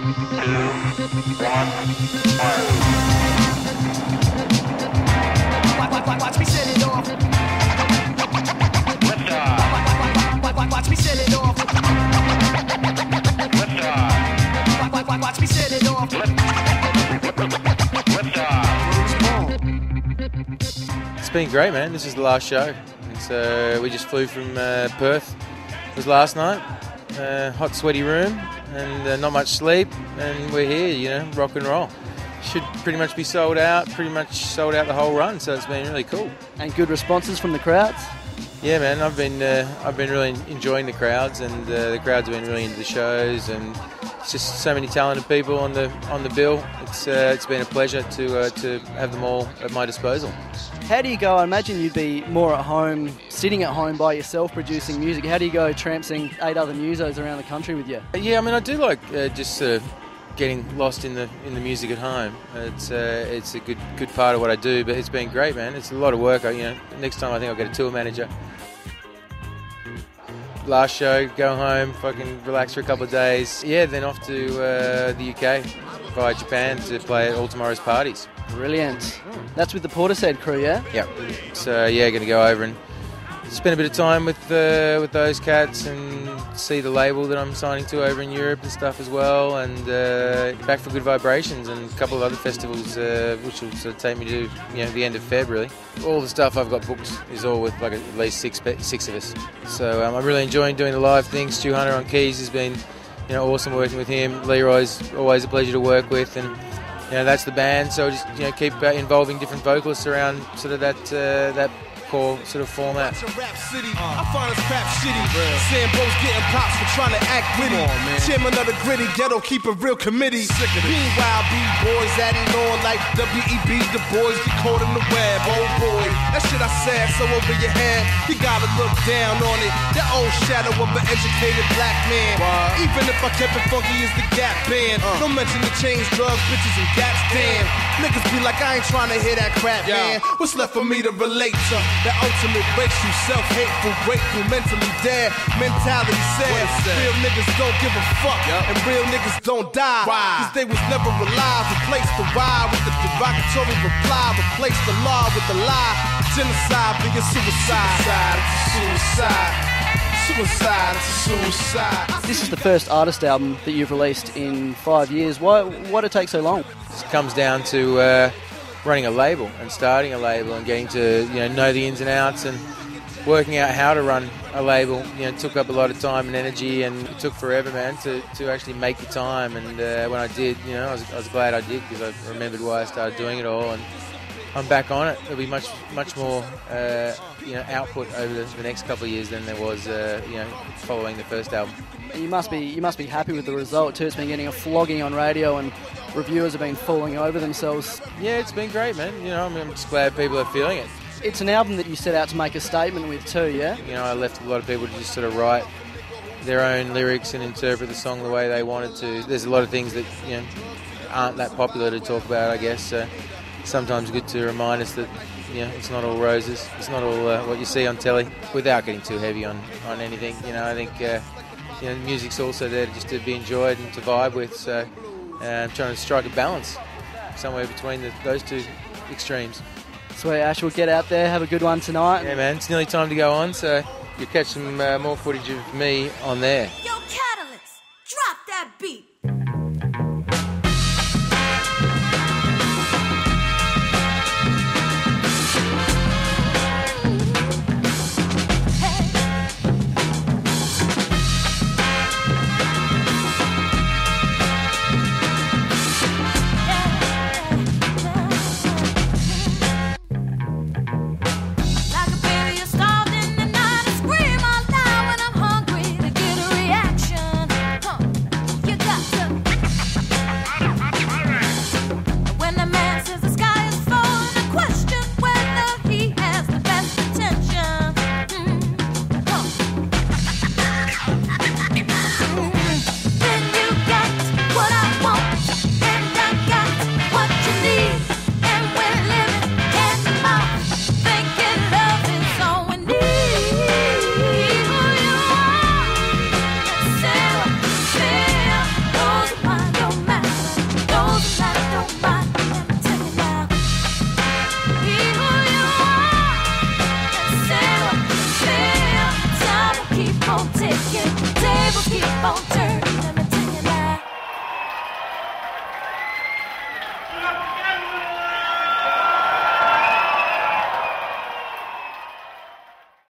Watch me set it off. Watch me set it off. Watch me set it off. It's been great, man. This is the last show. So we just flew from Perth. It was last night. Hot, sweaty room and not much sleep. And we're here, you know, rock and roll. Should pretty much be sold out. Pretty much sold out the whole run. So it's been really cool. And good responses from the crowds. Yeah, man. I've been really enjoying the crowds, and the crowds have been really into the shows, and it's just so many talented people on the bill. It's been a pleasure to have them all at my disposal. How do you go? I imagine you'd be more at home, sitting at home by yourself, producing music. How do you go trampsing 8 other musos around the country with you? Yeah, I mean, I do like just sort of getting lost in the music at home. It's a good part of what I do, but it's been great, man. It's a lot of work. Next time I think I'll get a tour manager. Last show, go home, fucking relax for a couple of days. Yeah, then off to the UK via Japan to play at All Tomorrow's parties. Brilliant. That's with the Portishead crew, yeah? Yeah. So yeah, going to go over and spend a bit of time with those cats and see the label that I'm signing to over in Europe and stuff as well, and back for Good Vibrations and a couple of other festivals which will sort of take me to the end of Feb really. All the stuff I've got booked is all with like at least six of us. So I'm really enjoying doing the live thing. Stu Hunter on keys has been awesome working with him. Leroy's always a pleasure to work with, and that's the band. So just keep involving different vocalists around sort of that core sort of format. I find us crap shitty. Sambo's getting props for trying to act witty. Chairman of the gritty ghetto, keep a real committee. Meanwhile, B-boys adding on like W.E.B. The boys get caught in the web. Oh boy, that shit I said so over your head. You gotta look down on it. That old shadow of an educated black man. Even if I kept it funky as the Gap band. Don't mention the chains, drugs, bitches, and gats. Damn, niggas be like I ain't trying to hear that crap, man. What's left for me to relate to? That ultimate breaks you, self-hateful, grateful, mentally dead. Mentality says real niggas don't give a fuck, and real niggas don't die. Cause they was never alive. Replace the why with the derogatory reply. Replace the law with the lie. Genocide being suicide. Suicide to suicide. This is the first artist album that you've released in 5 years. Why did it take so long? It comes down to running a label and starting a label and getting to know the ins and outs and working out how to run a label. It took up a lot of time and energy, and it took forever, man, to actually make the time. And when I did, I was glad I did, because I remembered why I started doing it all, and I'm back on it. There'll be much more output over the next couple of years than there was following the first album. You must be happy with the result too. It's been getting a flogging on radio, and reviewers have been falling over themselves. Yeah, it's been great, man. I'm just glad people are feeling it. It's an album that you set out to make a statement with too, yeah? I left a lot of people to just sort of write their own lyrics and interpret the song the way they wanted to. There's a lot of things that aren't that popular to talk about, I guess. So sometimes good to remind us that it's not all roses. It's not all what you see on telly. Without getting too heavy on anything, I think music's also there just to be enjoyed and to vibe with. So I'm trying to strike a balance somewhere between those two extremes. Sweet, Ash, we'll get out there, have a good one tonight. Yeah, man, it's nearly time to go on, so you'll catch some more footage of me on there. Yo, Katalyst, drop that beat.